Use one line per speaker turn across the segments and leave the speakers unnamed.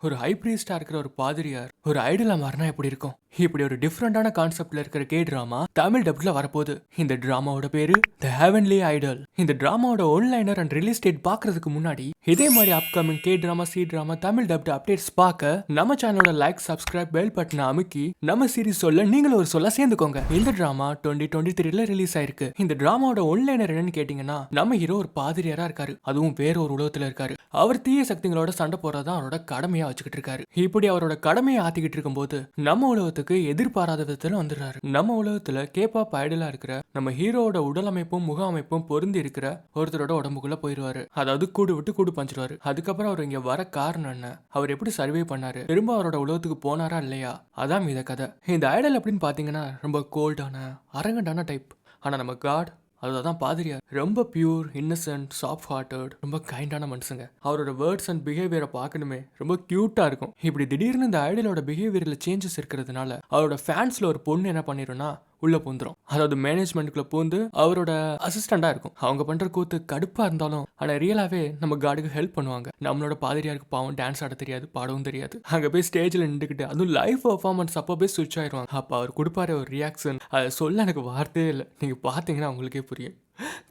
ஒரு ஹை பிரீஸ்டா இருக்கிற ஒரு பாதிரியார் ஒரு ஐடலா மாறினா எப்படி இருக்கும்? இப்படி ஒரு டிஃப்ரெண்டான கான்செப்ட்ல இருக்கிற கே டிராமா தமிழ் டப்ல வரப்போகுது. இந்த டிராமாவோட பேரு த ஹெவன்லி ஐடல். இந்த டிராமாவோட ஒன்லைனர் அண்ட் ரிலீஸ் டேட் பாக்குறதுக்கு முன்னாடி இதே மாதிரி upcoming K drama C drama Tamil dubbed updates பார்க்க நம்ம சேனலோட லைக் சப்ஸ்கிரைப் பெல் பட்டனை அமுக்கி நம்ம சீரிஸ் சொல்ல நீங்களும் ஒரு சொல்ல சேர்ந்துக்கோங்க. இந்த டிராமா 2023ல ரிலீஸ் ஆயிருக்கு. இந்த டிராமாவோட ஒன்லைனர் என்னன்னு கேட்டீங்கன்னா, நம்ம ஹீரோ ஒரு பாதிரியாரா இருக்காரு, அதுவும் வேற ஒரு உலகத்துல இருக்காரு. அவர் தீய சக்திகளோட சண்டை போறதான் அவரோட கடமையா வச்சுக்கிட்டு இருக்காரு. இப்படி அவரோட கடமையை ஆத்திக்கிட்டு இருக்கும்போது நம்ம உலகத்துக்கு எதிர்பாராத விதத்துல வந்துடுறாரு. நம்ம உலகத்துல கேபாப் ஐடலா இருக்கிற நம்ம ஹீரோவோட உடல் அமைப்பும் முக அமைப்பும் பொருந்தி இருக்கிற ஒருத்தரோட உடம்புக்குள்ள போயிருவாரு. அதாவது கூடு விட்டு கூடு பஞ்சிருவாரு. அதுக்கப்புறம் அவர் இங்க வர காரணம் என்ன, அவர் எப்படி சர்வே பண்ணாரு, திரும்ப அவரோட உலகத்துக்கு போனாரா இல்லையா, அதான் இந்த கதை. இந்த ஐடல் அப்படின்னு பாத்தீங்கன்னா ரொம்ப கோல்டான அரகண்டான டைப். ஆனா நம்ம காட், அதுதான் பாதிரியார், ரொம்ப பியூர் இன்னசென்ட் சாஃப்ட் ஹார்ட்டட் ரொம்ப கைண்டான மனுஷங்க. அவரோட வேர்ட்ஸ் அண்ட் பிஹேவியரை பார்க்கணுமே ரொம்ப கியூட்டா இருக்கும். இப்படி திடீர்னு இந்த ஐடலோட பிஹேவியர்ல சேஞ்சஸ் இருக்கிறதுனால அவரோட ஃபேன்ஸ்ல ஒரு பொண்ணு என்ன பண்ணிரும்னா உள்ள பூந்துரும். அதாவது மேனேஜ்மெண்ட்டுக்குள்ள பூந்து அவரோட அசிஸ்டண்டா இருக்கும். அவங்க பண்ற கூத்து கடுப்பா இருந்தாலும் ஆனா ரியலாவே நம்ம காடுக்கு ஹெல்ப் பண்ணுவாங்க. நம்மளோட பாதிரியாருக்கு பாவம் டான்ஸ் ஆட தெரியாது, பாடவும் தெரியாது. அங்க போய் ஸ்டேஜ்ல நின்றுக்கிட்டு அதுவும் லைவ் பர்ஃபார்மன்ஸ் அப்போ போய் சுவிட்ச் ஆயிடுவாங்க. அப்ப அவர் கொடுப்பாரு ஒரு ரியாக்ஷன், அதை சொல்ல எனக்கு வார்த்தையே இல்லை. நீங்க பாத்தீங்கன்னா உங்களுக்கே புரியும்.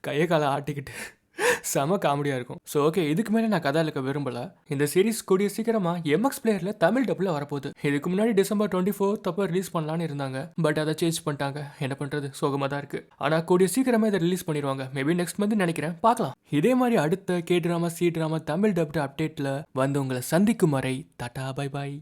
கையை காலை ஆட்டிக்கிட்டு செம காமெடியா இருக்கும். ஸோ ஓகே, இதுக்கு மேலே நான் கதை இழுக்க விரும்பல. இந்த சீரிஸ் கூடிய சீக்கிரமா எம்எக்ஸ் பிளேயர்ல தமிழ் டப்ல வரப்போகுது. இதுக்கு முன்னாடி டிசம்பர் 24 அப்போ ரிலீஸ் பண்ணலான்னு இருந்தாங்க. பட் அதை சேஞ்ச் பண்ணிட்டாங்க. என்ன பண்றது, சோகமா தான் இருக்கு. ஆனா கூடிய சீக்கிரமா இதை ரிலீஸ் பண்ணிடுவாங்க. மேபி நெக்ஸ்ட் மந்த் நினைக்கிறேன், பார்க்கலாம். இதே மாதிரி அடுத்த K drama C drama Tamil dubbed அப்டேட்ல வந்து உங்களை சந்திக்கும் வரை டாடா பை பாய்.